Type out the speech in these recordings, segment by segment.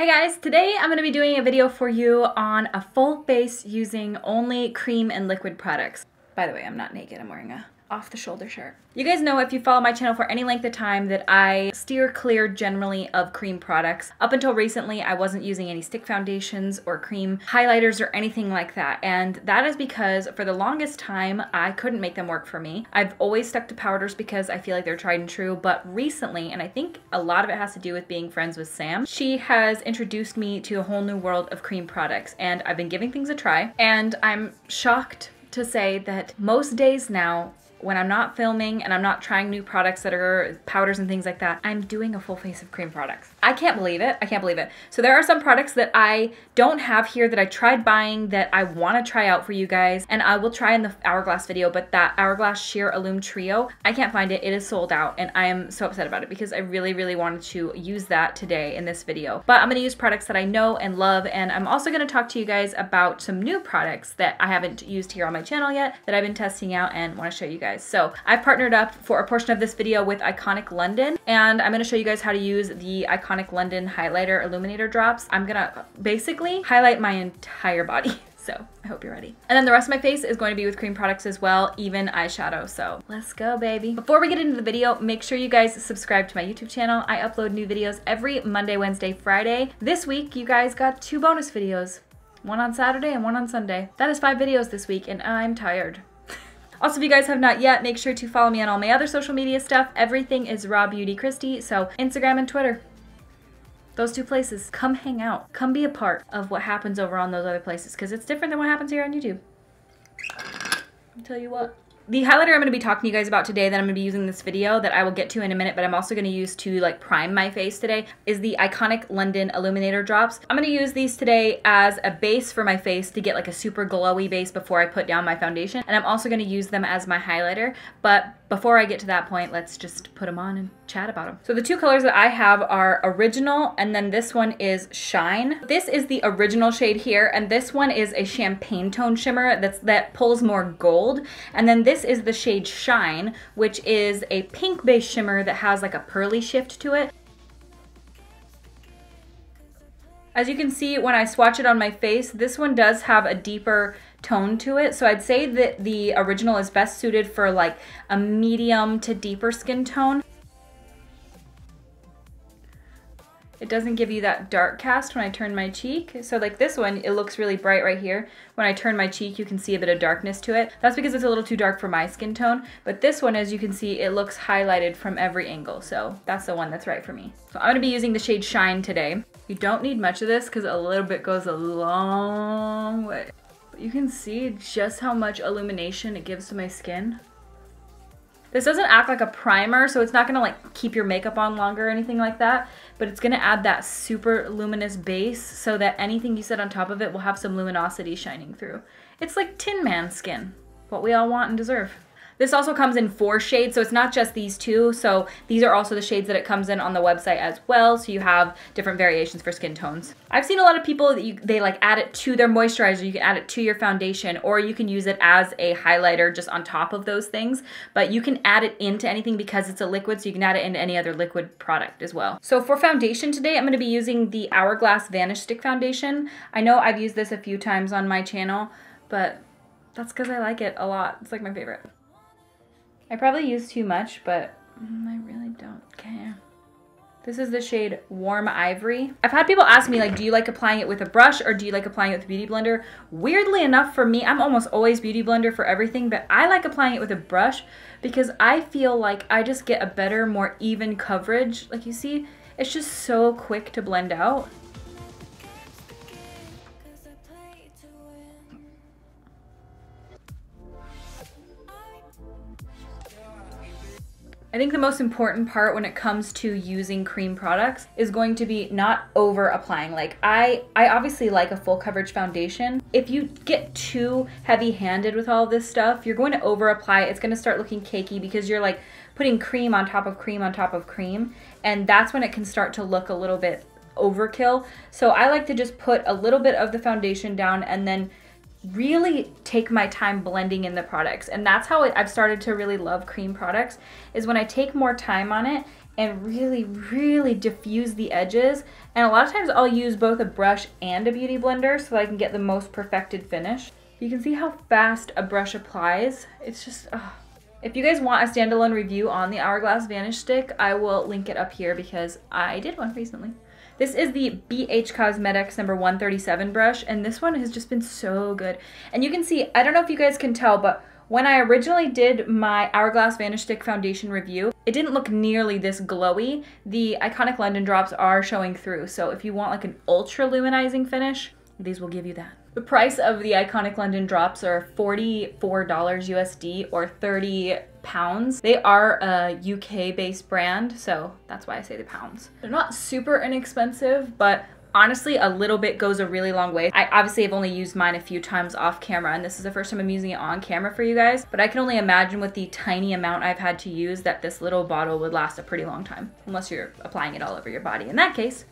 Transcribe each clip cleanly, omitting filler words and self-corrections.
Hey guys, today I'm going to be doing a video for you on a full face using only cream and liquid products. By the way, I'm not naked, I'm wearing a off-the-shoulder shirt. You guys know if you follow my channel for any length of time that I steer clear generally of cream products. Up until recently, I wasn't using any stick foundations or cream highlighters or anything like that. And that is because for the longest time, I couldn't make them work for me. I've always stuck to powders because I feel like they're tried and true. But recently, and I think a lot of it has to do with being friends with Sam, she has introduced me to a whole new world of cream products. And I've been giving things a try. And I'm shocked to say that most days now, when I'm not filming and I'm not trying new products that are powders and things like that, I'm doing a full face of cream products. I can't believe it. I can't believe it. So there are some products that I don't have here that I tried buying that I want to try out for you guys, and I will try in the Hourglass video, but that Hourglass Sheer Illume Trio, I can't find it. It is sold out, and I am so upset about it because I really, really wanted to use that today in this video. But I'm going to use products that I know and love, and I'm also going to talk to you guys about some new products that I haven't used here on my channel yet that I've been testing out and want to show you guys. So I've partnered up for a portion of this video with Iconic London, and I'm going to show you guys how to use the Iconic London highlighter illuminator drops. I'm going to basically highlight my entire body. So I hope you're ready. And then the rest of my face is going to be with cream products as well, even eyeshadow. So let's go, baby. Before we get into the video, make sure you guys subscribe to my YouTube channel. I upload new videos every Monday, Wednesday, Friday. This week, you guys got 2 bonus videos. One on Saturday and one on Sunday. That is 5 videos this week, and I'm tired. Also, if you guys have not yet, make sure to follow me on all my other social media stuff. Everything is RawBeautyKristi, so Instagram and Twitter. Those 2 places. Come hang out. Come be a part of what happens over on those other places, because it's different than what happens here on YouTube. I'll tell you what. The highlighter I'm going to be talking to you guys about today that I'm going to be using in this video that I will get to in a minute, but I'm also going to use to like prime my face today, is the Iconic London Illuminator Drops. I'm going to use these today as a base for my face to get like a super glowy base before I put down my foundation. And I'm also going to use them as my highlighter. But before I get to that point, let's just put them on and chat about them. So the 2 colors that I have are Original, and then this one is Shine. This is the original shade here, and this one is a champagne tone shimmer that pulls more gold. And then this is the shade Shine, which is a pink base shimmer that has like a pearly shift to it. As you can see, when I swatch it on my face, this one does have a deeper tone to it. So I'd say that the original is best suited for like a medium to deeper skin tone. It doesn't give you that dark cast when I turn my cheek. So like this one, it looks really bright right here. When I turn my cheek, you can see a bit of darkness to it. That's because it's a little too dark for my skin tone. But this one, as you can see, it looks highlighted from every angle. So that's the one that's right for me. So I'm gonna be using the shade Shine today. You don't need much of this because a little bit goes a long way. But you can see just how much illumination it gives to my skin. This doesn't act like a primer, so it's not gonna like keep your makeup on longer or anything like that, but it's gonna add that super luminous base so that anything you set on top of it will have some luminosity shining through. It's like Tin Man skin, what we all want and deserve. This also comes in 4 shades, so it's not just these 2. So these are also the shades that it comes in on the website as well. So you have different variations for skin tones. I've seen a lot of people that they like add it to their moisturizer. You can add it to your foundation, or you can use it as a highlighter just on top of those things. But you can add it into anything because it's a liquid, so you can add it into any other liquid product as well. So for foundation today, I'm going to be using the Hourglass Vanish Stick Foundation. I know I've used this a few times on my channel, but that's because I like it a lot. It's like my favorite. I probably use too much, but I really don't care. This is the shade Warm Ivory. I've had people ask me, like, do you like applying it with a brush or do you like applying it with a beauty blender? Weirdly enough for me, I'm almost always beauty blender for everything, but I like applying it with a brush because I feel like I just get a better, more even coverage. Like you see, it's just so quick to blend out. I think the most important part when it comes to using cream products is going to be not over applying. Like I obviously like a full coverage foundation. If you get too heavy handed with all this stuff, you're going to over apply. It's going to start looking cakey because you're like putting cream on top of cream on top of cream. And that's when it can start to look a little bit overkill. So I like to just put a little bit of the foundation down and then really take my time blending in the products. And that's how I've started to really love cream products, is when I take more time on it and really, really diffuse the edges. And a lot of times I'll use both a brush and a beauty blender so that I can get the most perfected finish. You can see how fast a brush applies. It's just, If you guys want a standalone review on the Hourglass Vanish stick, I will link it up here because I did one recently. This is the BH Cosmetics number 137 brush, and this one has just been so good. And you can see, I don't know if you guys can tell, but when I originally did my Hourglass Vanish Stick foundation review, it didn't look nearly this glowy. The Iconic London drops are showing through, so if you want like an ultra luminizing finish, these will give you that. The price of the Iconic London drops are $44 USD or 30 pounds. They are a UK based brand, so that's why I say the pounds. They're not super inexpensive, but honestly, a little bit goes a really long way. I obviously have only used mine a few times off camera, and this is the first time I'm using it on camera for you guys, but I can only imagine with the tiny amount I've had to use that this little bottle would last a pretty long time, unless you're applying it all over your body. In that case,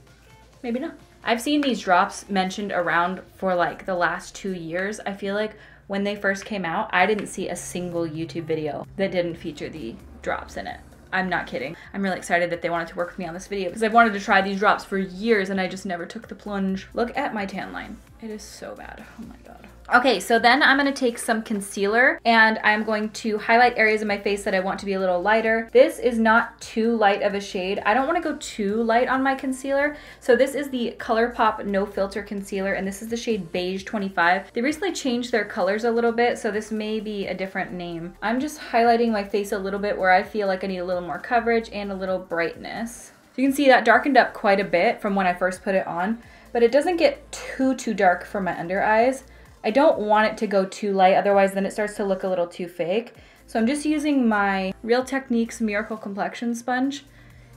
maybe not. I've seen these drops mentioned around for like the last 2 years. I feel like when they first came out, I didn't see a single YouTube video that didn't feature the drops in it. I'm not kidding. I'm really excited that they wanted to work with me on this video because I've wanted to try these drops for years and I just never took the plunge. Look at my tan line. It is so bad. Oh my God. Okay, so then I'm gonna take some concealer and I'm going to highlight areas of my face that I want to be a little lighter. This is not too light of a shade. I don't wanna go too light on my concealer. So this is the Colourpop No Filter Concealer, and this is the shade Beige 25. They recently changed their colors a little bit, so this may be a different name. I'm just highlighting my face a little bit where I feel like I need a little more coverage and a little brightness. So you can see that darkened up quite a bit from when I first put it on, but it doesn't get too dark for my under eyes. I don't want it to go too light, otherwise then it starts to look a little too fake. So I'm just using my Real Techniques Miracle Complexion Sponge.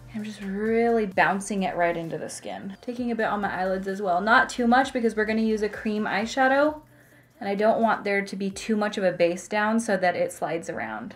And I'm just really bouncing it right into the skin. Taking a bit on my eyelids as well. Not too much because we're gonna use a cream eyeshadow. And I don't want there to be too much of a base down so that it slides around.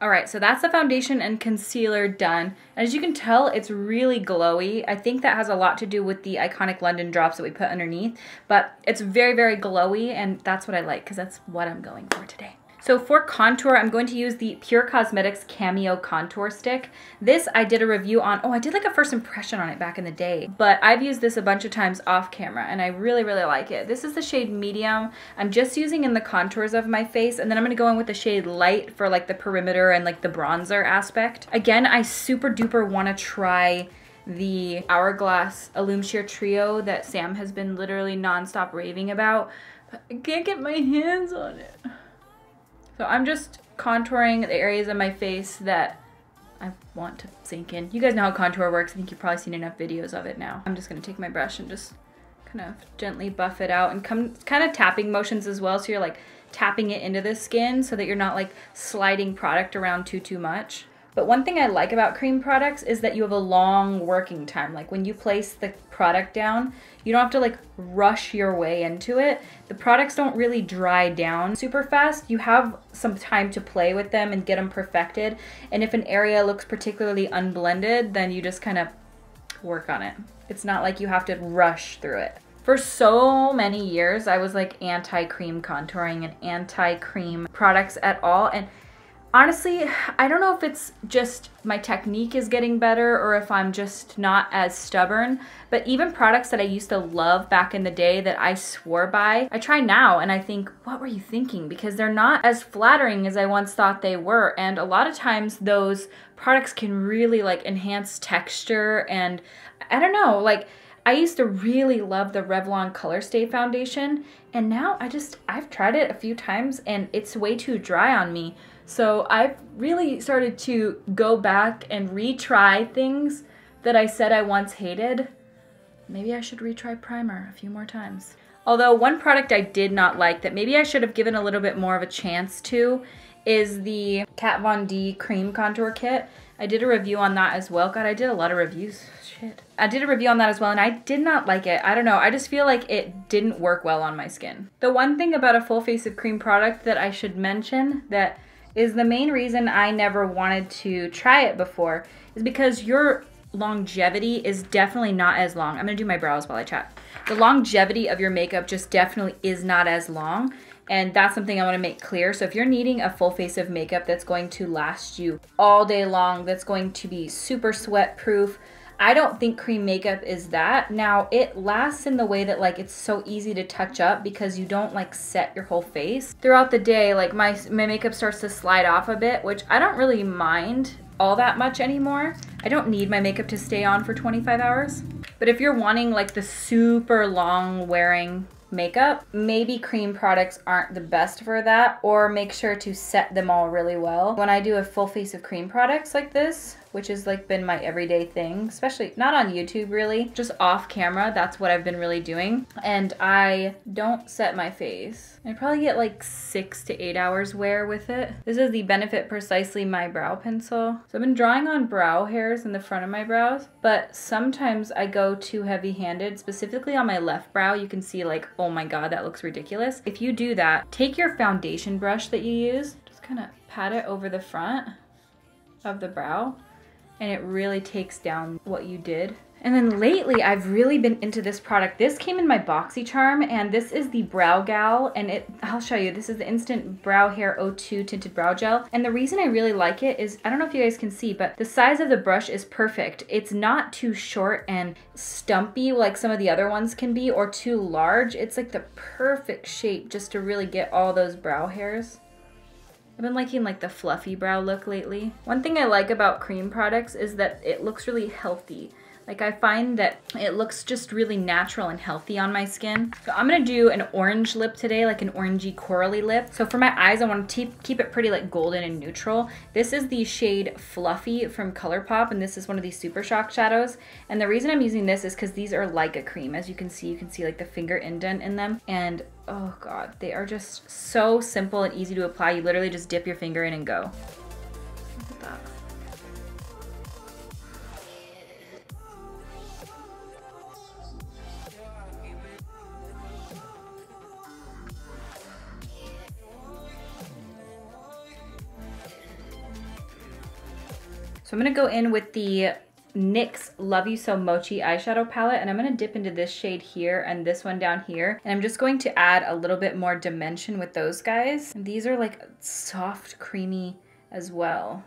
All right, so that's the foundation and concealer done. And as you can tell, it's really glowy. I think that has a lot to do with the Iconic London drops that we put underneath, but it's very, very glowy, and that's what I like because that's what I'm going for today. So for contour, I'm going to use the Pure Cosmetics Cameo Contour Stick. This I did a review on, I did like a first impression on it back in the day, but I've used this a bunch of times off camera and I really, really like it. This is the shade Medium. I'm just using in the contours of my face, and then I'm gonna go in with the shade Light for like the perimeter and like the bronzer aspect. Again, I super duper wanna try the Hourglass Illume Sheer Trio that Sam has been literally nonstop raving about, but I can't get my hands on it. So I'm just contouring the areas of my face that I want to sink in. You guys know how contour works. I think you've probably seen enough videos of it now. I'm just gonna take my brush and just kind of gently buff it out and kind of tapping motions as well. So you're like tapping it into the skin so that you're not like sliding product around too much. But one thing I like about cream products is that you have a long working time. Like when you place the product down, you don't have to like rush your way into it. The products don't really dry down super fast. You have some time to play with them and get them perfected. And if an area looks particularly unblended, then you just kind of work on it. It's not like you have to rush through it. For so many years, I was like anti-cream contouring and anti-cream products at all. And honestly, I don't know if it's just my technique is getting better or if I'm just not as stubborn, but even products that I used to love back in the day that I swore by, I try now and I think, what were you thinking? Because they're not as flattering as I once thought they were. And a lot of times those products can really like enhance texture, and I don't know, like I used to really love the Revlon Color Stay foundation, and now I've tried it a few times and it's way too dry on me. So I've really started to go back and retry things that I said I once hated. Maybe I should retry primer a few more times. Although one product I did not like that maybe I should have given a little bit more of a chance to is the Kat Von D Cream Contour Kit. I did a review on that as well. God, I did a lot of reviews. Shit. I did a review on that as well and I did not like it. I don't know, I just feel like it didn't work well on my skin. The one thing about a full face of cream product that I should mention that is the main reason I never wanted to try it before is because your longevity is definitely not as long. I'm gonna do my brows while I chat. The longevity of your makeup just definitely is not as long. And that's something I want to make clear. So if you're needing a full face of makeup that's going to last you all day long, that's going to be super sweat proof, I don't think cream makeup is that. Now, it lasts in the way that like it's so easy to touch up because you don't like set your whole face. Throughout the day, like my makeup starts to slide off a bit, which I don't really mind all that much anymore. I don't need my makeup to stay on for 25 hours. But if you're wanting like the super long wearing makeup, maybe cream products aren't the best for that, or make sure to set them all really well. When I do a full face of cream products like this, which has like been my everyday thing, especially not on YouTube really, just off camera, that's what I've been really doing. And I don't set my face. I probably get like 6 to 8 hours wear with it. This is the Benefit Precisely My Brow Pencil. So I've been drawing on brow hairs in the front of my brows, but sometimes I go too heavy-handed, specifically on my left brow. You can see like, oh my God, that looks ridiculous. If you do that, take your foundation brush that you use, just kind of pat it over the front of the brow, and it really takes down what you did. And then lately, I've really been into this product. This came in my BoxyCharm, and this is the Brow Gal, and I'll show you. This is the Instant Brow Hair 02 Tinted Brow Gel. And the reason I really like it is, I don't know if you guys can see, but the size of the brush is perfect. It's not too short and stumpy like some of the other ones can be, or too large. It's like the perfect shape just to really get all those brow hairs. I've been liking like the fluffy brow look lately. One thing I like about cream products is that it looks really healthy. Like I find that it looks just really natural and healthy on my skin. So I'm gonna do an orange lip today, like an orangey corally lip. So for my eyes, I want to keep it pretty like golden and neutral. This is the shade Fluffy from Colourpop, and this is one of these Super Shock shadows. And the reason I'm using this is because these are like a cream. As you can see like the finger indent in them. And oh God, they are just so simple and easy to apply. You literally just dip your finger in and go. Look at that. So I'm gonna go in with the NYX Love You So Mochi eyeshadow palette, and I'm gonna dip into this shade here and this one down here. And I'm just going to add a little bit more dimension with those guys. And these are like soft, creamy as well.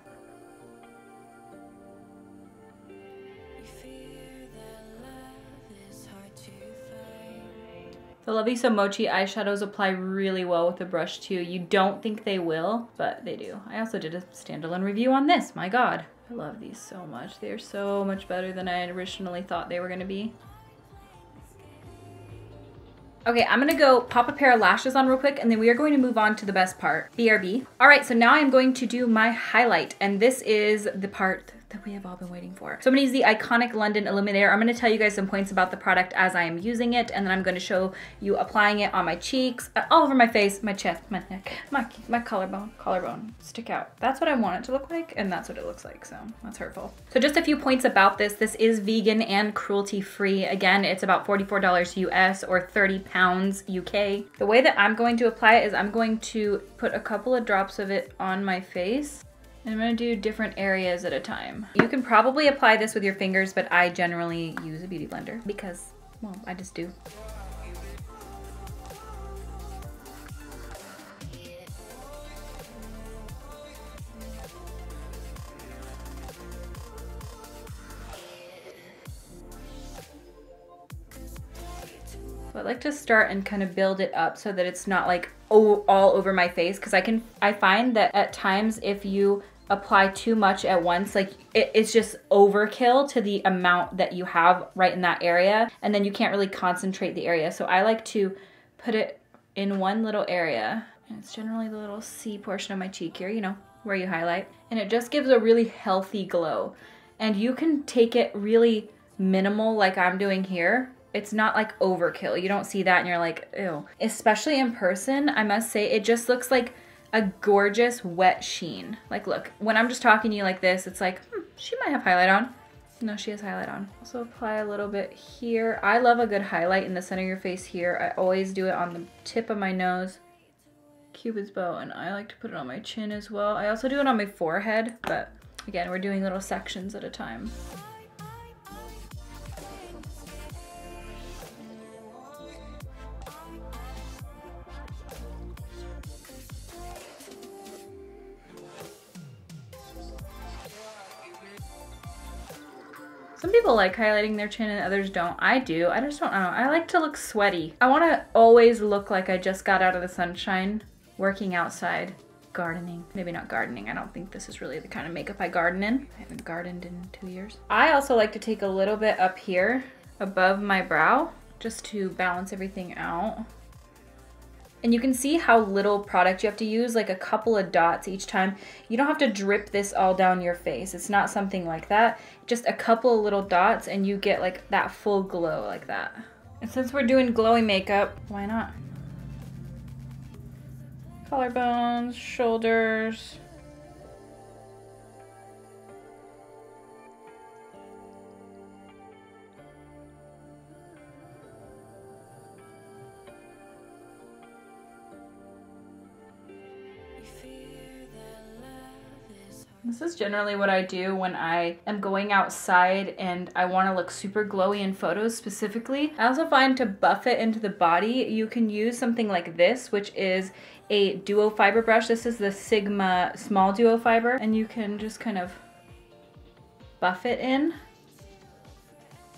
The Love You So Mochi eyeshadows apply really well with the brush too. You don't think they will, but they do. I also did a standalone review on this, my God. I love these so much. They are so much better than I originally thought they were gonna be. Okay, I'm gonna go pop a pair of lashes on real quick, and then we are going to move on to the best part, BRB. All right, so now I'm going to do my highlight, and this is the part that we have all been waiting for. So I'm gonna use the Iconic London Illuminator. I'm gonna tell you guys some points about the product as I am using it, and then I'm gonna show you applying it on my cheeks, all over my face, my chest, my neck, my collarbone, stick out. That's what I want it to look like, and that's what it looks like, so that's hurtful. So just a few points about this. This is vegan and cruelty-free. Again, it's about $44 US or 30 pounds UK. The way that I'm going to apply it is I'm going to put a couple of drops of it on my face. And I'm gonna do different areas at a time. You can probably apply this with your fingers, but I generally use a beauty blender because, well, I just do. So I like to start and kind of build it up so that it's not like all over my face, because I find that at times if you apply too much at once, like it's just overkill to the amount that you have right in that area, and then you can't really concentrate the area. So I like to put it in one little area, and it's generally the little C portion of my cheek here, you know, where you highlight, and it just gives a really healthy glow. And you can take it really minimal like I'm doing here. It's not like overkill. You don't see that and you're like, ew. Especially in person, I must say, it just looks like a gorgeous wet sheen. Like look, when I'm just talking to you like this, it's like, she might have highlight on. No, she has highlight on. Also apply a little bit here. I love a good highlight in the center of your face here. I always do it on the tip of my nose, Cupid's bow, and I like to put it on my chin as well. I also do it on my forehead, but again, we're doing little sections at a time. Some people like highlighting their chin and others don't. I do. I just don't know. I like to look sweaty. I want to always look like I just got out of the sunshine, working outside, gardening. Maybe not gardening. I don't think this is really the kind of makeup I garden in. I haven't gardened in 2 years. I also like to take a little bit up here above my brow just to balance everything out. And you can see how little product you have to use, like a couple of dots each time. You don't have to drip this all down your face. It's not something like that. Just a couple of little dots and you get like that full glow like that. And since we're doing glowy makeup, why not? Collarbones, shoulders. This is generally what I do when I am going outside and I want to look super glowy in photos specifically. I also find to buff it into the body, you can use something like this, which is a duo fiber brush. This is the Sigma small duo fiber, and you can just kind of buff it in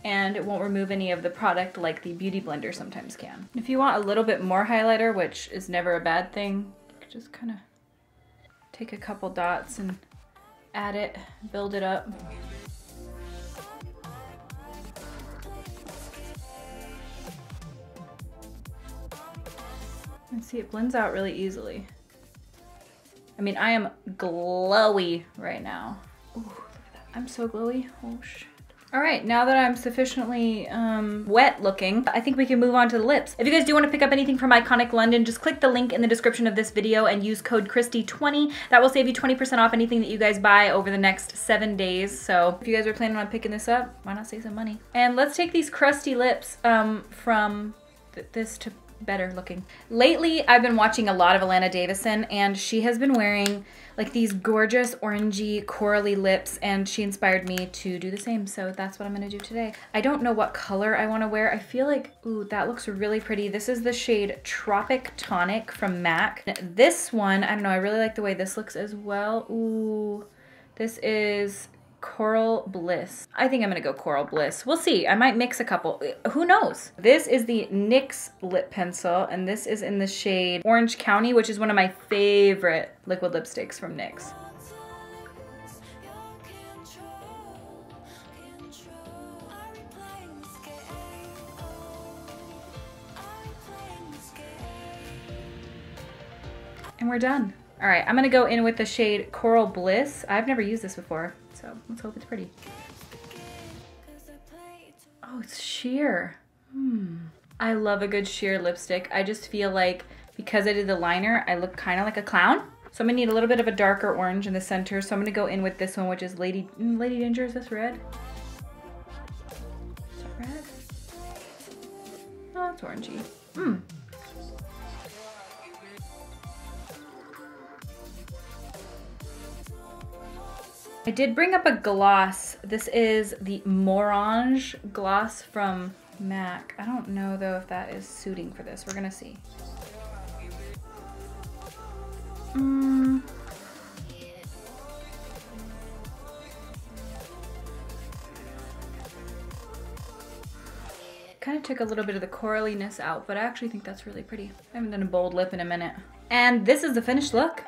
and it won't remove any of the product like the Beauty Blender sometimes can. If you want a little bit more highlighter, which is never a bad thing, you can just kind of take a couple dots and add it, build it up. And see, it blends out really easily. I mean, I am glowy right now. Ooh, look at that. I'm so glowy. Oh shit. All right, now that I'm sufficiently wet looking, I think we can move on to the lips. If you guys do want to pick up anything from Iconic London, just click the link in the description of this video and use code Kristi20. That will save you 20% off anything that you guys buy over the next 7 days. So if you guys are planning on picking this up, why not save some money? And let's take these crusty lips from this to better looking. Lately, I've been watching a lot of Alana Davison, and she has been wearing like these gorgeous orangey corally lips, and she inspired me to do the same. So that's what I'm gonna do today. I don't know what color I wanna wear. I feel like, ooh, that looks really pretty. This is the shade Tropic Tonic from MAC. This one, I don't know, I really like the way this looks as well. Ooh, this is Coral Bliss. I think I'm gonna go Coral Bliss. We'll see. I might mix a couple. Who knows? This is the NYX lip pencil, and this is in the shade Orange County, which is one of my favorite liquid lipsticks from NYX. And we're done. All right, I'm gonna go in with the shade Coral Bliss. I've never used this before, so let's hope it's pretty. Oh, it's sheer. I love a good sheer lipstick. I just feel like because I did the liner, I look kind of like a clown. So I'm gonna need a little bit of a darker orange in the center. So I'm gonna go in with this one, which is Lady Danger. Is this red? Is it red? Oh, it's orangey. I did bring up a gloss. This is the Morange gloss from MAC. I don't know though if that is suiting for this. We're gonna see. Kind of took a little bit of the coraliness out, but I actually think that's really pretty. I haven't done a bold lip in a minute. And this is the finished look.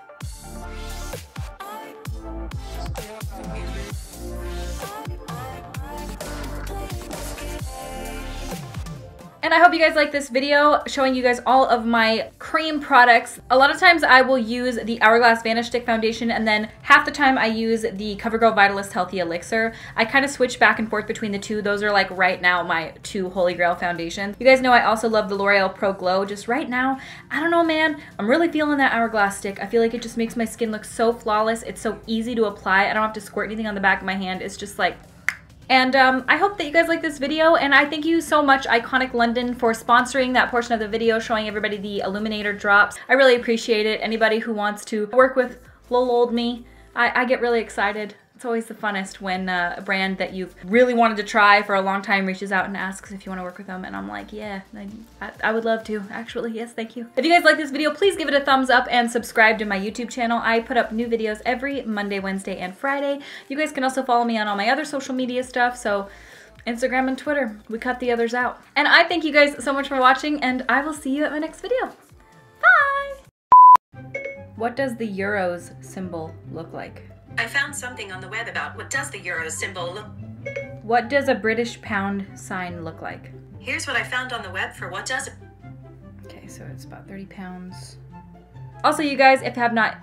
And I hope you guys like this video showing you guys all of my cream products. A lot of times I will use the Hourglass Vanish Stick Foundation, and then half the time I use the CoverGirl Vitalist Healthy Elixir. I kind of switch back and forth between the two. Those are like right now my two holy grail foundations. You guys know I also love the L'Oreal Pro Glow. Just right now, I don't know, man, I'm really feeling that Hourglass stick. I feel like it just makes my skin look so flawless. It's so easy to apply. I don't have to squirt anything on the back of my hand. It's just like... And I hope that you guys like this video, and I thank you so much, Iconic London, for sponsoring that portion of the video, showing everybody the Illuminator drops. I really appreciate it. Anybody who wants to work with little old me, I get really excited It's always the funnest when a brand that you've really wanted to try for a long time reaches out and asks if you want to work with them. And I'm like, yeah, I would love to. Actually, yes, thank you. If you guys like this video, please give it a thumbs up and subscribe to my YouTube channel. I put up new videos every Monday, Wednesday, and Friday. You guys can also follow me on all my other social media stuff. So Instagram and Twitter, we cut the others out. And I thank you guys so much for watching, and I will see you at my next video. Bye! What does the Euros symbol look like? I found something on the web about what does the Euro symbol look. What does a British pound sign look like? Here's what I found on the web for what does it. Okay, so it's about 30 pounds. Also, you guys, if you have not,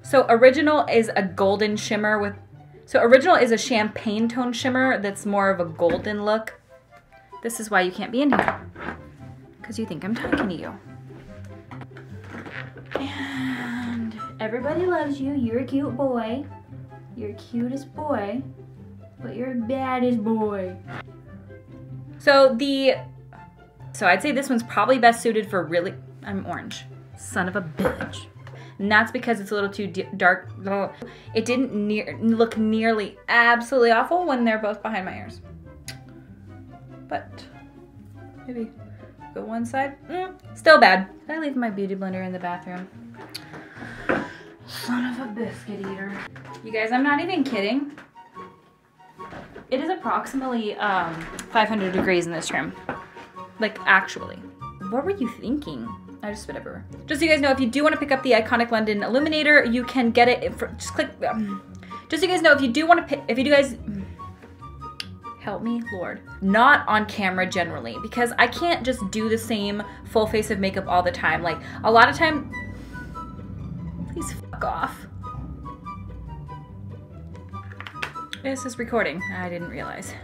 so Original is a golden shimmer with, so Original is a champagne tone shimmer that's more of a golden look. This is why you can't be in here, because you think I'm talking to you. And everybody loves you. You're a cute boy. You're cutest boy, but you're baddest boy. So I'd say this one's probably best suited for really, I'm orange. Son of a bitch. And that's because it's a little too dark. It didn't look nearly absolutely awful when they're both behind my ears. But maybe go one side. Still bad. Did I leave my beauty blender in the bathroom? Son of a biscuit eater. You guys, I'm not even kidding. It is approximately 500 degrees in this room. Like, actually. What were you thinking? I just spit everywhere. Just so you guys know, if you do want to pick up the Iconic London Illuminator, you can get it for, just click, just so you guys know, if you do want to pick, if you do guys, help me, Lord. Not on camera generally, because I can't just do the same full face of makeup all the time. Like, a lot of time, please fuck off. This is recording. I didn't realize.